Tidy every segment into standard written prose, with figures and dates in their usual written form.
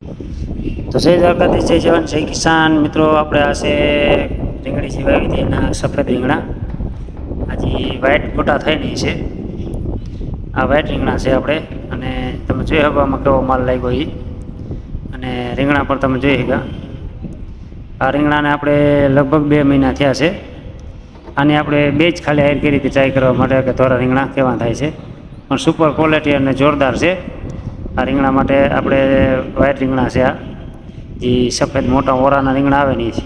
તો જય દ્વારકાધીશ, જય જવાન, જય કિસાન. મિત્રો આપણે આ છે રીંગણી જે વાવી હતી એના સફેદ રીંગણા. હજી વ્હાઈટ ગોટા થઈ નહીં છે. આ વ્હાઈટ રીંગણા છે આપણે. અને તમે જોઈ શકો આમાં કેવો માલ લાગ્યો એ. અને રીંગણા પર તમે જોઈ શકો આ રીંગણાને આપણે લગભગ 2 મહિના થયા છે. આને આપણે બે જ ખાલી હાયર કરી હતી ટ્રાય કરવા માટે કે ધોરા રીંગણા કેવા થાય છે. પણ સુપર ક્વોલિટી અને જોરદાર છે. આ રીંગણા માટે આપણે વ્હાઈટ રીંગણા છે. આ જે સફેદ મોટા ઓરાના રીંગણા આવે ને છે.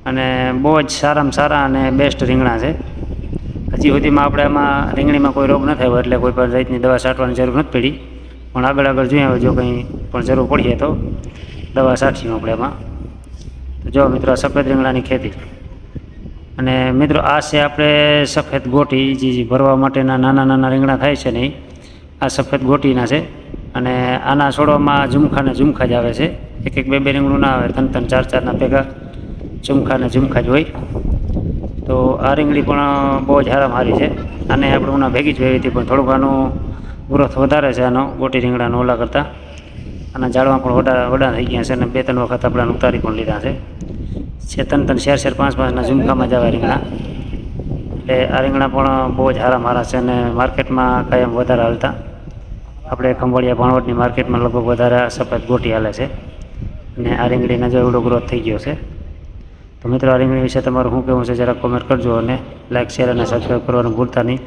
અને બહુ જ સારામાં સારા અને બેસ્ટ રીંગણા છે. હજી સુધીમાં આપણે આમાં રીંગણીમાં કોઈ રોગ ન થયો એટલે કોઈ પણ જાતની દવા છાંટવાની જરૂર નથી પડી. પણ આગળ જોઈએ જો કંઈ પણ જરૂર પડીએ તો દવા છાંટીશું આપણે એમાં. તો જો મિત્રો સફેદ રીંગણાની ખેતી. અને મિત્રો આ છે આપણે સફેદ ગોટી જે ભરવા માટેના નાના રીંગણા થાય છે ને આ સફેદ ગોટીના છે. અને આના છોડવામાં ઝુમખા જ આવે છે. એક બે રીંગણું ના આવે, 3 4 ના ભેગા ઝુમખા જ હોય. તો આ રીંગણી પણ બહુ જ સારી છે. આને આપણે ઉના ભેગી જ વાવી હતી પણ થોડુંક આનું ગ્રોથ વધારે છે આનો ગોટી રીંગણાનો ઓલા કરતાં. આના ઝાડવા પણ વડા થઈ ગયા છે. અને 2-3 વખત આપણે ઉતારી પણ લીધા છે. 3 4 5 ના ઝુમખામાં જ આવે રીંગણા. એટલે આ રીંગણા પણ બહુ જ સારા છે. અને માર્કેટમાં કાયમ વધારે હાલતા. આપણે ખંભાળિયા ભાણવડની માર્કેટમાં લગભગ વધારે સફેદ ગોટી હાલે છે. અને આ રીંગણીનો જો એવડો ગ્રોથ થઈ ગયો છે. તો મિત્રો આ રીંગણી વિશે તમારું શું કહેવું છે જરા કોમેન્ટ કરજો. અને લાઇક, શેર અને સબસ્ક્રાઈબ કરવાનું ભૂલતા નહીં.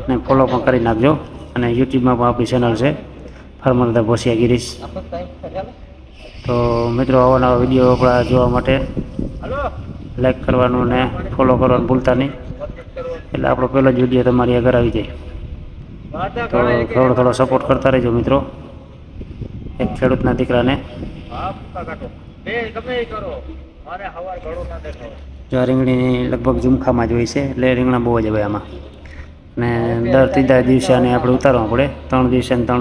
અને ફોલો પણ કરી નાખજો. અને યુટ્યુબમાં પણ આપણી ચેનલ છે ફાર્મર ધ ભોસિયા ગિરીશ. તો મિત્રો આવા નવા વિડીયો આપણા જોવા માટે લાઈક કરવાનું અને ફોલો કરવાનું ભૂલતા નહીં. એટલે આપણો પહેલો જ વિડીયો તમારી આગળ આવી જાય. તો થોડો સપોર્ટ કરતા રહેજો મિત્રો. એક ખેડૂતના દીકરાને જો આ રીંગણી લગભગ ઝુમખામાં જ હોય છે. એટલે રીંગણા બહુ જ આવે આમાં. અને દર 3 દિવસે આને આપણે ઉતારવા પડે. 3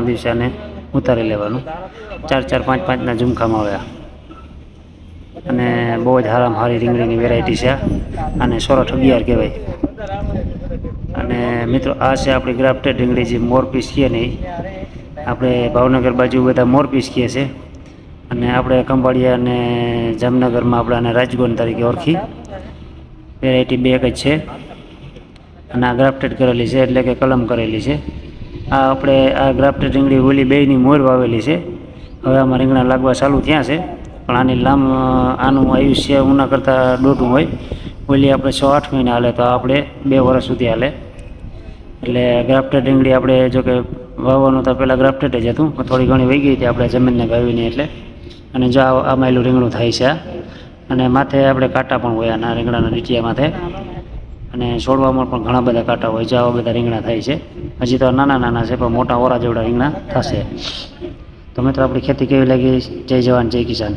દિવસે આને ઉતારી લેવાનું. 4 5 ના ઝુમખામાં આવ્યા. અને બહુ જ સારી રીંગણીની વેરાયટી છે. આને સોરઠ 11 કહેવાય. અને મિત્રો આ છે આપણી ગ્રાફ્ટેડ રીંગણી જે મોરપીસ કહીએ ને આપણે ભાવનગર બાજુ બધા મોરપીસ કહીએ છે. અને આપણે ખંભાળિયા અને જામનગરમાં આપણે આને રાજગોન તરીકે ઓળખી. વેરાયટી 2 જ છે. અને આ ગ્રાફ્ટેડ કરેલી છે એટલે કે કલમ કરેલી છે. આ આપણે આ ગ્રાફ્ટેડ રીંગણી ઓલી 2ની મોર વાવેલી છે. હવે આમાં રીંગણા લાગવા ચાલુ થયા છે. પણ આનું આયુષ્ય ઉના કરતાં દોઢું હોય. ઓલી આપણે 6-8 મહિના હાલે તો આપણે 2 વર્ષ સુધી હાલે. એટલે ગ્રાફ્ટેડ રીંગણી આપણે જો કે વાવવાનું તો પહેલાં ગ્રાફ્ટેડ જ હતું. થોડી ઘણી વહી ગઈ હતી આપણે જમીનને વાવીને એટલે. અને જો આ માયલું રીંગણું થાય છે. અને માથે આપણે કાંટા પણ હોય આના રીંગણાના ડીટિયા માથે. અને છોડવામાં પણ ઘણા બધા કાંટા હોય છે. આવા બધા રીંગણા થાય છે. હજી તો નાના છે પણ મોટા ઓરા જેવડા રીંગણા થશે. તો મિત્રો આપણી ખેતી કેવી લાગી? જય જવાન, જય કિસાન.